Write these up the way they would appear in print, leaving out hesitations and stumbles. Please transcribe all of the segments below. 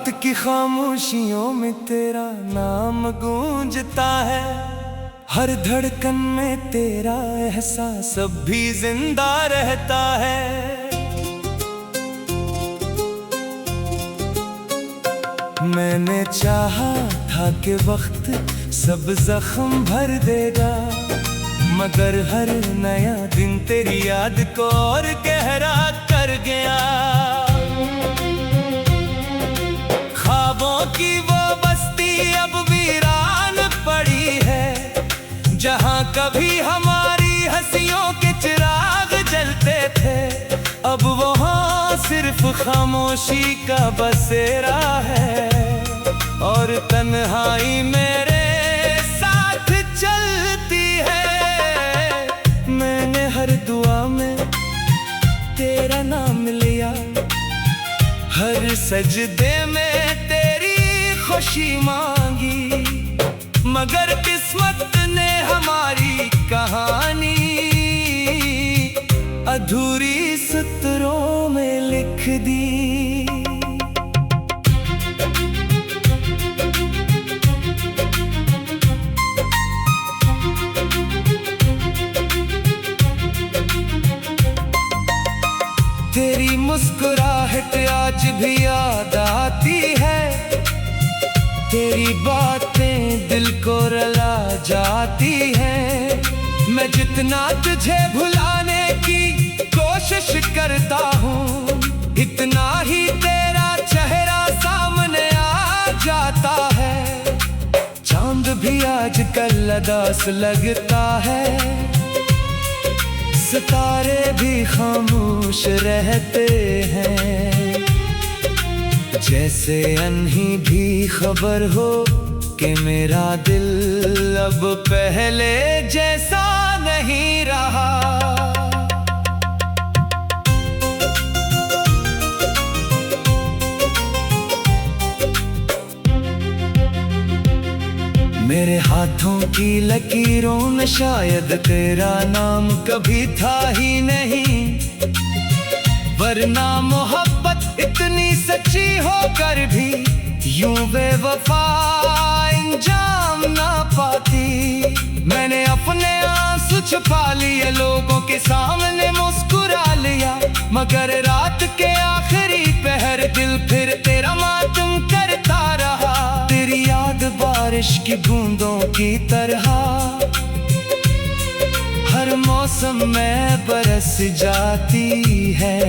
रात की खामोशियों में तेरा नाम गूंजता है, हर धड़कन में तेरा एहसास अब भी जिंदा रहता है। मैंने चाहा था कि वक्त सब जख्म भर देगा, मगर हर नया दिन तेरी याद को और गहरा कर गया। ख्वाबों की वो बस्ती अब वीरान पड़ी है, जहाँ कभी हमारी हंसियों के चिराग जलते थे, अब वहाँ सिर्फ खामोशी का बसेरा है और तन्हाई मेरे साथ चलती है। मैंने हर दुआ में तेरा नाम लिया, हर सजदे में तेरी खुशी मांगी, मगर किस्मत ने हमारी कहानी अधूरी सत्रों में लिख दी। तेरी मुस्कुराहट आज भी याद आती है, तेरी बातें दिल को रुला जाती हैं। मैं जितना तुझे भुलाने की कोशिश करता हूँ, इतना ही तेरा चेहरा सामने आ जाता है। चांद भी आजकल उदास लगता है, सितारे भी खामोश रहते हैं, जैसे अनही भी खबर हो कि मेरा दिल अब पहले जैसा नहीं रहा। मेरे हाथों की लकीरों में शायद तेरा नाम कभी था ही नहीं, वरना मोहब्बत इतनी सच्ची होकर भी यूं बेवफा अंजाम ना पाती। मैंने अपने आंसू छुपा लिए, लोगों के सामने मुस्कुरा लिया, मगर रात के आखिरी पहर दिल फिर तेरा मातम करता रहा। तेरी याद बारिश की बूंदों की तरह हर मौसम में बरस जाती है,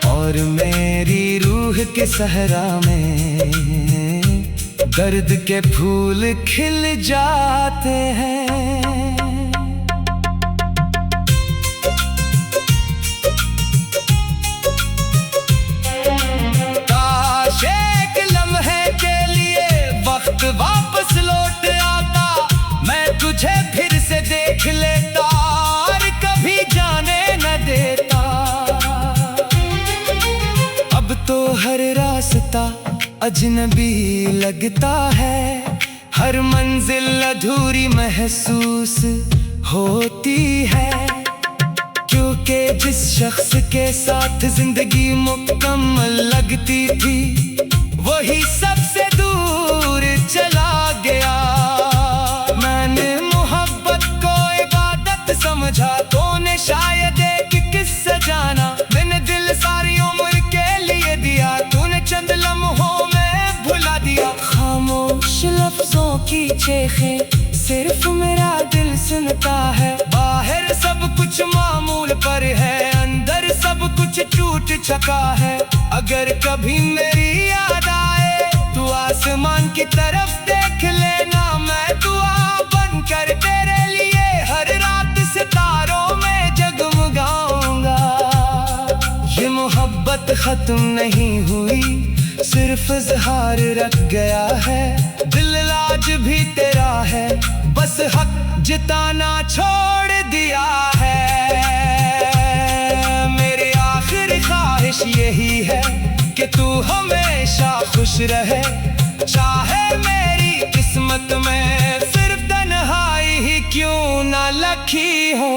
और मेरी रूह के सहरा में दर्द के फूल खिल जाते हैं। काश एक लम्हे के लिए वक्त वापस लौट आता, मैं तुझे फिर से देख लेता और कभी जाने न देता। अब तो हर रास्ता अजनबी लगता है, हर मंजिल अधूरी महसूस होती है, क्योंकि जिस शख्स के साथ जिंदगी मुकम्मल लगती थी, वही सबसे दूर चला गया। मैंने मोहब्बत को इबादत समझा, तूने शायद एक किस्सा जाना। मैंने दिल सारी उम्र के लिए दिया, तूने चंद लम्हों में भुला दिया। खामोश लफ्जों की चेखें सिर्फ मेरा दिल सुनता है, बाहर सब कुछ मामूल पर है, अंदर सब कुछ टूट चुका है। अगर कभी मेरी याद आए तो आसमान की तरफ देख लेना, मैं दुआ बनकर तेरे लिए हर रात सितारों में जगमगाऊंगा। ये मोहब्बत खत्म नहीं हुई, सिर्फ इज़हार रख गया है, दिल आज भी तेरा है, बस हक जिताना छोड़ दिया है। मेरी आखिरी ख्वाहिश यही है कि तू हमेशा खुश रहे, चाहे मेरी किस्मत में सिर्फ तन्हाई ही क्यों ना लिखी हो।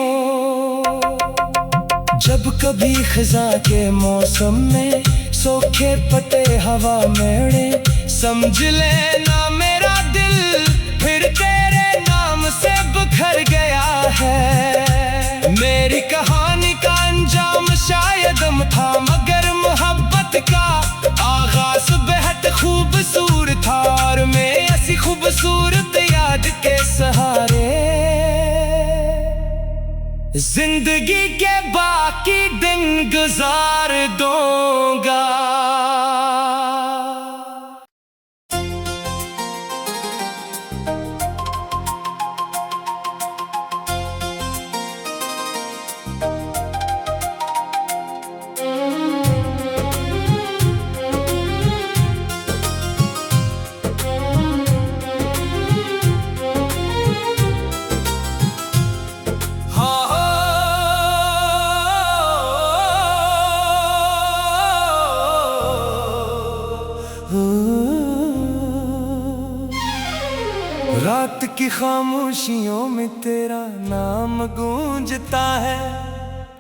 जब कभी खिज़ां के मौसम में सोखे पते हवा में उड़े, समझ लेना मेरा दिल फिर तेरे नाम से बिखर गया है। मेरी कहानी का अंजाम शायद था, मगर मोहब्बत का आगाज बेहद खूबसूरत था। और मैं ऐसी खूबसूरत याद के सहारे जिंदगी के बाकी दिन गुजार दूंगा। रात की खामोशियों में तेरा नाम गूंजता है,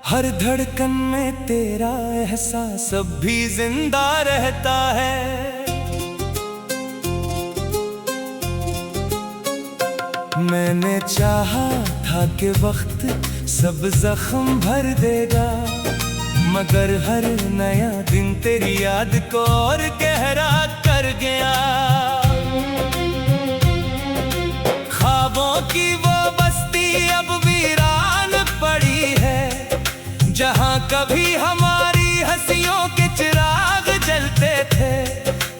हर धड़कन में तेरा एहसास अब भी जिंदा रहता है। मैंने चाहा था कि वक्त सब जख्म भर देगा, मगर हर नया दिन तेरी याद को और गहरा कर गया। ख्वाबों की वो बस्ती अब वीरान पड़ी है, जहां कभी हमारी हंसियों के चिराग जलते थे।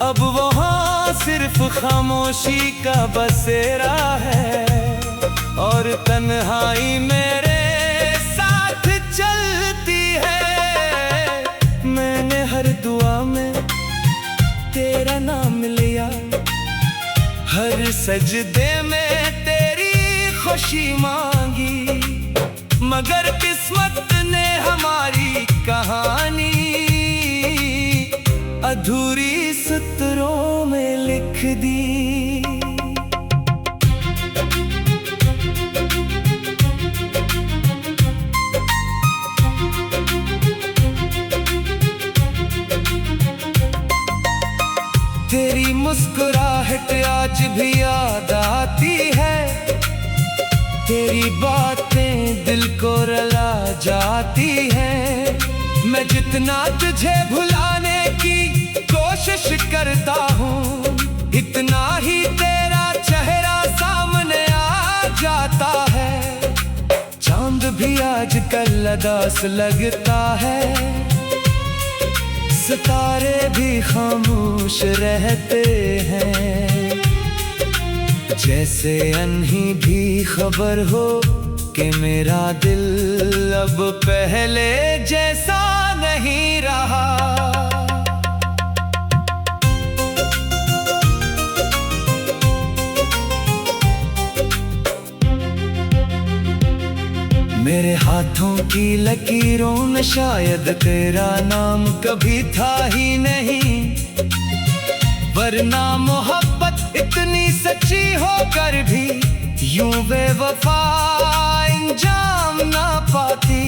अब वहां सिर्फ खामोशी का बसेरा है, और तन्हाई मेरे साथ चलती है। मैंने हर दुआ में तेरा नाम लिया, हर सजदे में तेरी खुशी मांगी, मगर किस्मत ने हमारी कहानी अधूरी सत्रों में लिख दी। तेरी मुस्कुराहट आज भी याद आती है, तेरी बातें दिल को रुला जाती हैं। मैं जितना तुझे भुलाने की कोशिश करता हूँ, इतना ही तेरा चेहरा सामने आ जाता है। चांद भी आजकल उदास लगता है, सितारे भी खामोश रहते हैं, जैसे अनही भी खबर हो कि मेरा दिल अब पहले जैसा नहीं रहा। मेरे हाथों की लकीरों में शायद तेरा नाम कभी था ही नहीं, वरना मोहब्बत इतनी सच्ची होकर भी यूं बेवफा अंजाम ना पाती।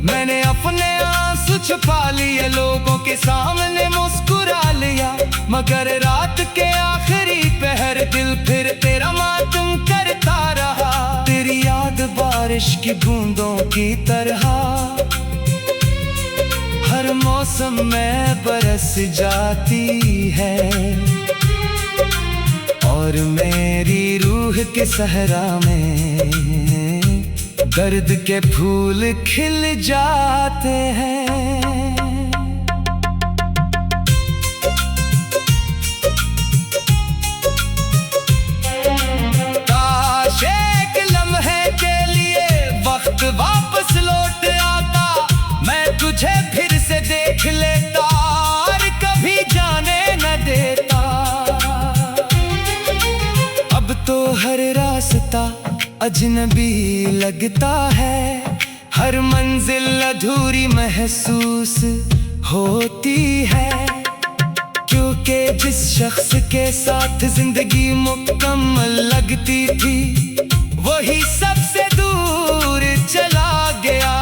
मैंने अपने आंसू छुपा लिए, लोगों के सामने मुस्कुरा लिया, मगर रात के आखिरी पहर दिल फिर तेरा मातम करता रहा। तेरी याद बारिश की बूंदों की तरह हर मौसम में बरस जाती है, और मेरी रूह के सहरा में दर्द के फूल खिल जाते हैं। काश एक लम्हे के लिए वक्त वापस लौट आता, मैं तुझे फिर से देख लेता और कभी जाने न देता। अब तो हर रास्ता अजनबी लगता है, हर मंजिल अधूरी महसूस होती है, क्योंकि जिस शख्स के साथ जिंदगी मुकम्मल लगती थी वही सबसे दूर चला गया।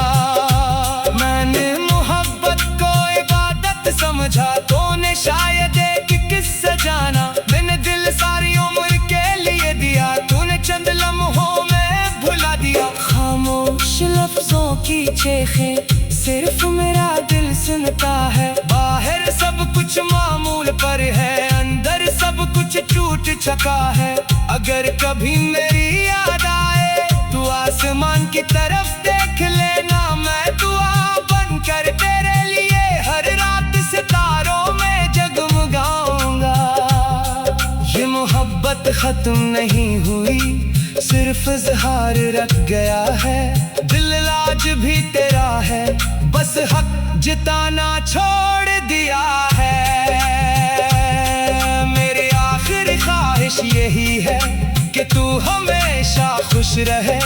मैंने मोहब्बत को इबादत समझ समझा तूने शायद एक किस्सा जाना। मैंने दिल सारी उम्र के लिए दिया, तूने चंद लम्हों में भुला दिया। खामोश लफ्जों की चेखें सिर्फ मेरा दिल सुनता है। बाहर सब कुछ मामूल पर है, अंदर सब कुछ टूट चुका है। अगर कभी मेरी याद आए तू आसमान की तरफ देख लेना। मैं दुआ बनकर तेरे लिए हर रात सितारों में जगमगाऊंगा। ये मोहब्बत खत्म नहीं हुई, सिर्फ इज़हार रख गया है। दिल आज भी तेरा है, बस हक जिताना छोड़ दिया है। मेरी आखिरी ख्वाहिश यही है कि तू हमेशा खुश रहे।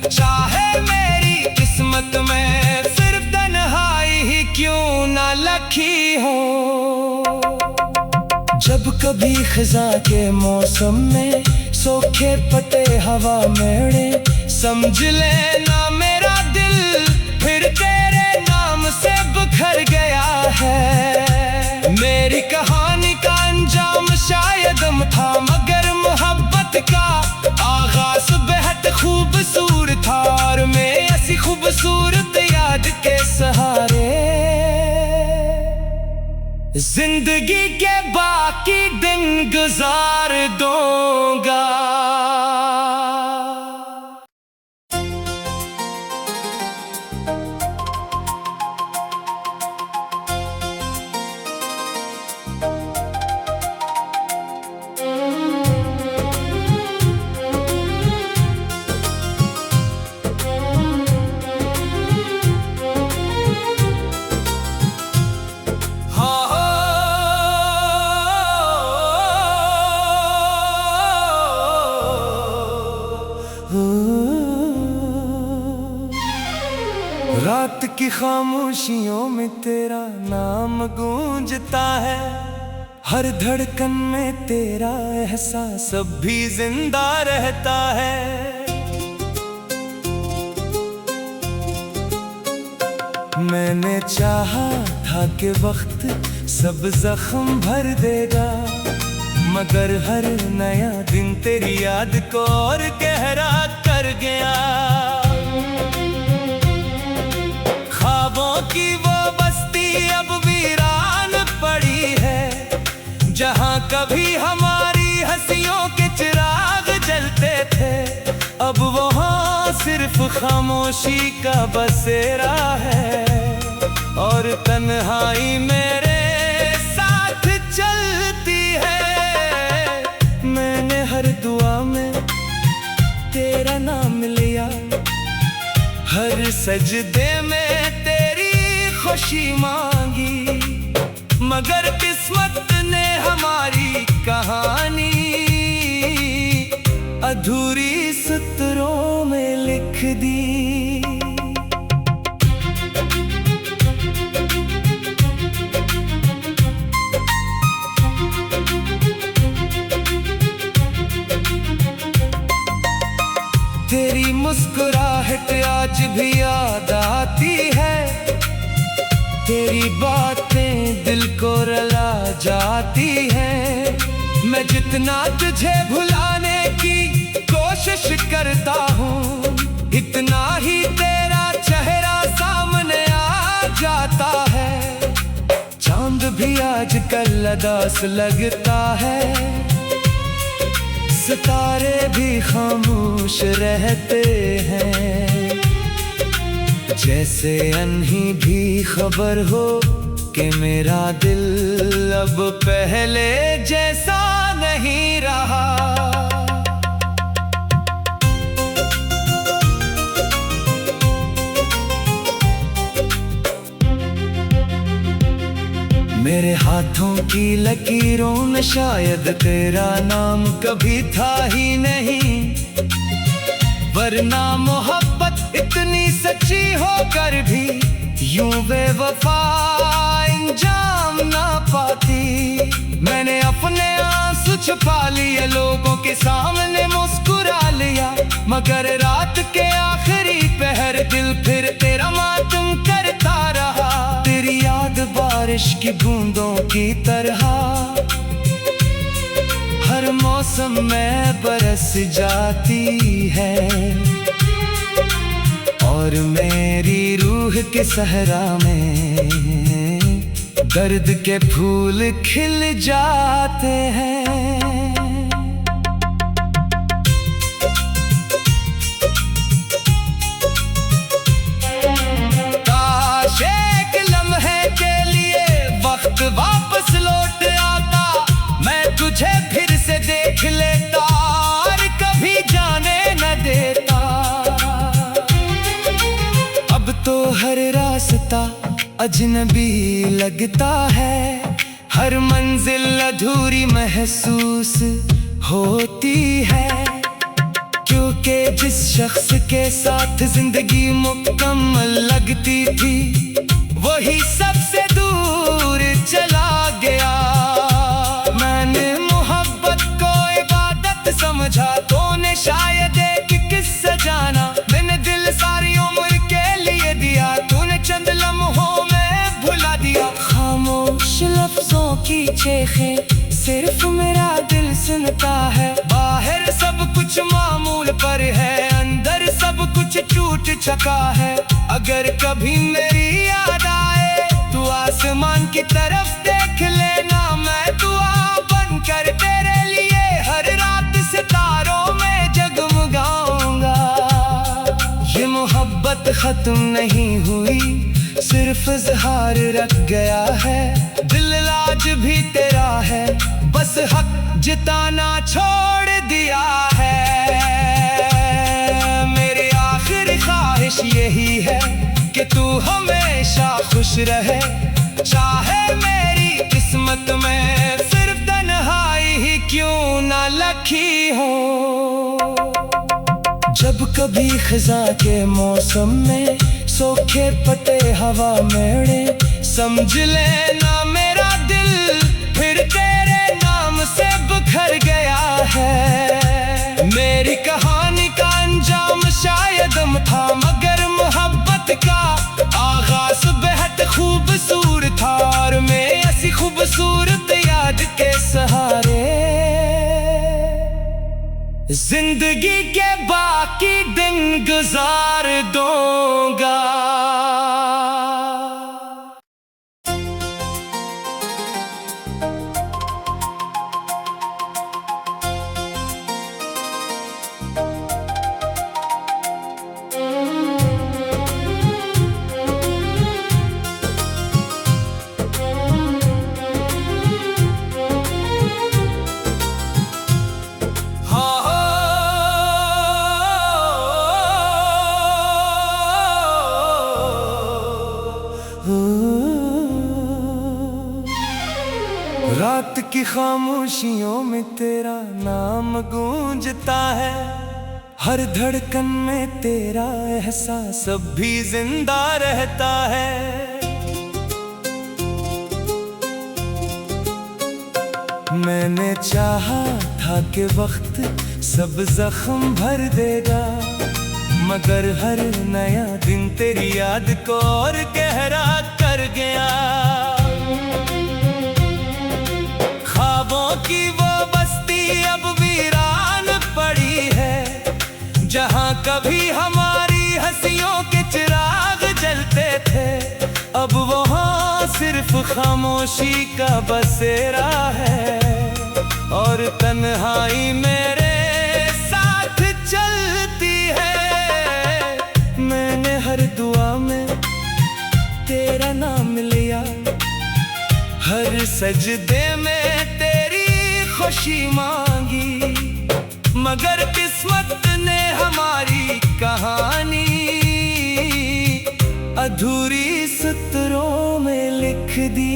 चाहे मेरी किस्मत में सिर्फ तन्हाई ही क्यों ना लिखी हो। जब कभी खिज़ां के मौसम में सूखे पते हवा में उड़े, समझ लेना मेरा दिल फिर तेरे नाम से बिखर गया है। मेरी कहानी का अंजाम शायद था, मगर मोहब्बत का आगाज बेहद खूबसूरत था। और मैं ऐसी खूबसूरत याद के सहारे जिंदगी के बाकी दिन गुजार दूंगा। रात की खामोशियों में तेरा नाम गूंजता है। हर धड़कन में तेरा एहसास अब भी जिंदा रहता है। मैंने चाहा था कि वक्त सब जख्म भर देगा, मगर हर नया दिन तेरी याद को और गहरा कर गया। ख्वाबों की वो बस्ती अब वीरान पड़ी है, जहाँ कभी हमारी हंसियों के चिराग जलते थे। अब वहाँ सिर्फ खामोशी का बसेरा है, और तन्हाई मेरे साथ चलती है। मैंने हर दुआ में तेरा नाम लिया, हर सजदे में तेरी खुशी मांगी, मगर किस्मत ने हमारी कहानी अधूरी सत्रों में लिख दी। तेरी मुस्कुराहट आज भी याद आती है, तेरी बातें दिल को रुला जाती हैं। मैं जितना तुझे भुलाने की कोशिश करता हूँ, इतना ही तेरा चेहरा सामने आ जाता है। चांद भी आजकल उदास लगता है, सितारे भी खामोश रहते हैं। जैसे अनही भी खबर हो कि मेरा दिल अब पहले जैसा नहीं रहा। मेरे हाथों की लकीरों में शायद तेरा नाम कभी था ही नहीं, वरना मोहब्बत इतनी सच्ची होकर भी यूं बेवफा अंजाम ना पाती। मैंने अपने आंसू छुपा लिए, लोगों के सामने मुस्कुरा लिया, मगर रात के आखिरी पहर दिल फिर तेरा मातम करता रहा। तेरी याद बारिश की बूंदों की तरह हर मौसम में बरस जाती है, और मेरी रूह के सहरा में दर्द के फूल खिल जाते हैं। काश एक लम्हे के लिए वक्त वापस लौट आता, मैं तुझे फिर से देख लेता और कभी जाने न देता। अब तो हर रास्ता अजनबी लगता है, हर मंजिल अधूरी महसूस होती है, क्योंकि जिस शख्स के साथ जिंदगी मुकम्मल लगती थी वही सबसे दूर चला गया। मैंने मोहब्बत को इबादत समझा, तूने शायद एक किस्सा जाना। मैंने दिल सारी उम्र के लिए दिया, तूने चंद लम्हों में भुला दिया। खामोश लफ्जों की चेखें सिर्फ मेरा दिल सुनता है, बाहर सब कुछ मामूल पर है, अंदर सब कुछ टूट चुका है। अगर कभी मेरी याद आए तो आसमान की तरफ देख लेना, मैं दुआ बनकर तेरे लिए हर रात सितारों में जगमगाऊंगा। ये मोहब्बत खत्म नहीं हुई, सिर्फ इज़हार रख गया है। दिल आज भी तेरा है, बस हक जिताना छोड़ दिया है। मेरी आखिरी ख्वाहिश यही है कि तू हमेशा खुश रहे, चाहे मेरी किस्मत में सिर्फ तन्हाई ही क्यों ना लिखी हो। जब कभी खिज़ां के मौसम में सूखे पत्ते हवा में उड़े, समझ लेना मेरा दिल फिर तेरे नाम से बिखर गया है। मेरी कहानी का अंजाम शायद था, मगर मोहब्बत का आगाज बेहद खूबसूरत था, और मैं ऐसी खूबसूरत याद के सहारे जिंदगी के बाकी दिन गुजार दूंगा। रात की खामोशियों में तेरा नाम गूंजता है, हर धड़कन में तेरा एहसास अब भी जिंदा रहता है। मैंने चाहा था कि वक्त सब जख्म भर देगा, मगर हर नया दिन तेरी याद को और गहरा कर गया। ख्वाबों की वो बस्ती अब वीरान पड़ी है, जहाँ कभी हमारी हंसियों के चिराग जलते थे, अब वहाँ सिर्फ खामोशी का बसेरा है, और तन्हाई मेरे साथ चलती है। मैंने हर दुआ में तेरा नाम लिया, हर सजदे में तेरी खुशी मांगी, मगर किस्मत ने हमारी कहानी अधूरी सत्रों में लिख दी।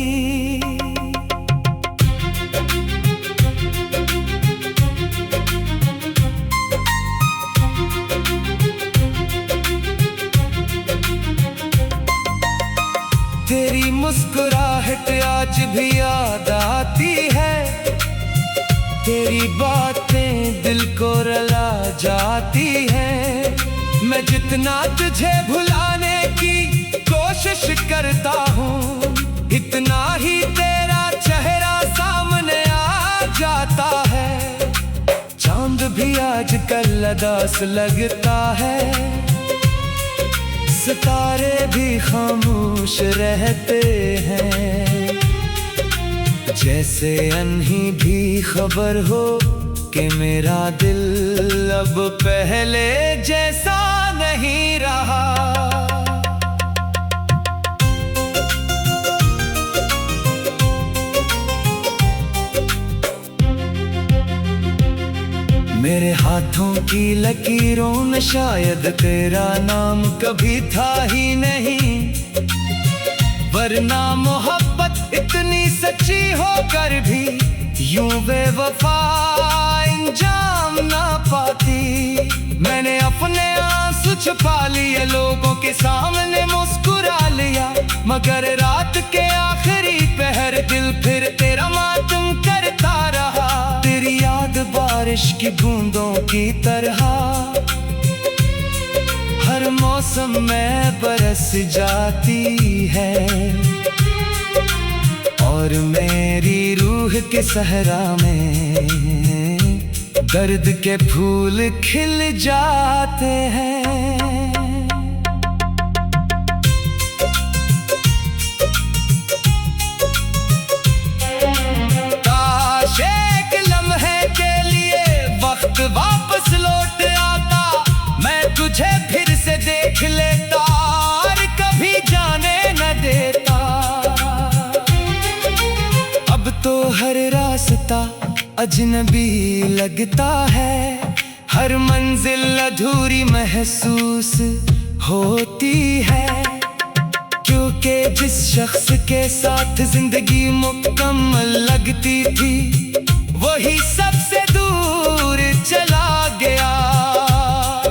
तेरी मुस्कुराहट आज भी याद आती है, तेरी बातें दिल को रुला जाती हैं। मैं जितना तुझे भुलाने की कोशिश करता हूँ, इतना ही तेरा चेहरा सामने आ जाता है। चांद भी आजकल उदास लगता है, सितारे भी खामोश रहते हैं। जैसे अनही भी खबर हो कि मेरा दिल अब पहले जैसा नहीं रहा। मेरे हाथों की लकीरों में शायद तेरा नाम कभी था ही नहीं, वरना मोहब्बत इतनी सच्ची होकर भी यूं बेवफा अंजाम ना पाती। मैंने अपने आंसू छुपा लिए, लोगों के सामने मुस्कुरा लिया, मगर रात के आखिरी पहर दिल फिर तेरा मातम करता रहा। तेरी याद बारिश की बूंदों की तरह हर मौसम में बरस जाती है, और मेरी रूह के सहरा में दर्द के फूल खिल जाते हैं। काश एक लम्हे के लिए वक्त वापस लौट आता, मैं तुझे फिर से देख लेता और कभी जाने न देता। अब तो हर रास्ता अजनबी लगता है, हर मंजिल अधूरी महसूस होती है, क्योंकि जिस शख्स के साथ जिंदगी मुकम्मल लगती थी वही सबसे दूर चला गया।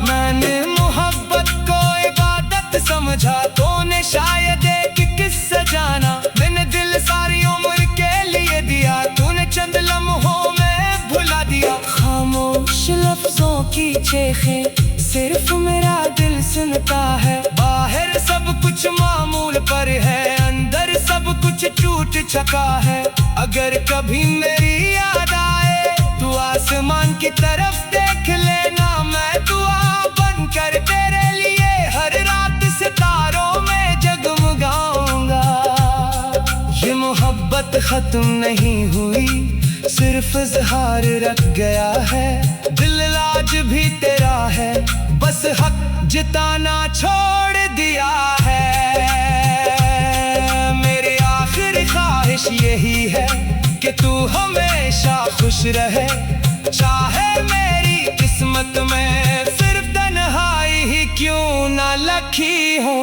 मैंने मोहब्बत को इबादत समझा, तूने शायद एक किस्सा जाना। मैंने दिल सारी उम्र के लिए दिया, तूने चंद लम्हों में भुला दिया। खामोश लफ्जों की चेखें सिर्फ मेरा दिल सुनता है, बाहर सब कुछ मामूल पर है, अंदर सब कुछ टूट चुका है। अगर कभी मेरी याद आए तो आसमान की तरफ देख लेना, मैं दुआ बनकर तेरे लिए हर रात सितारों में जगमगाऊंगा। ये मोहब्बत खत्म नहीं हुई, सिर्फ इज़हार रख गया है। दिल आज भी तेरा है, बस हक जिताना छोड़ दिया है। मेरी आखिरी ख्वाहिश यही है कि तू हमेशा खुश रहे, चाहे मेरी किस्मत में सिर्फ तन्हाई ही क्यों ना लिखी हो।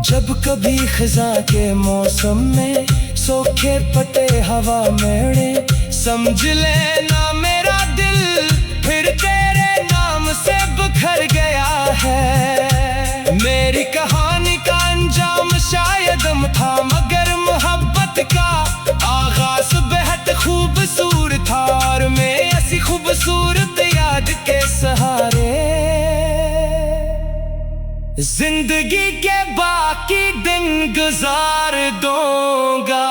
जब कभी खिज़ां के मौसम में सोखे पटे हवा में उड़े, समझ लेना मेरा दिल फिर तेरे नाम से बिखर गया है। मेरी कहानी का अंजाम शायद था, मगर मोहब्बत का आगाज बेहद खूबसूरत था, और मैं ऐसी खूबसूरत याद के सहारे जिंदगी के बाकी दिन गुजार दूंगा।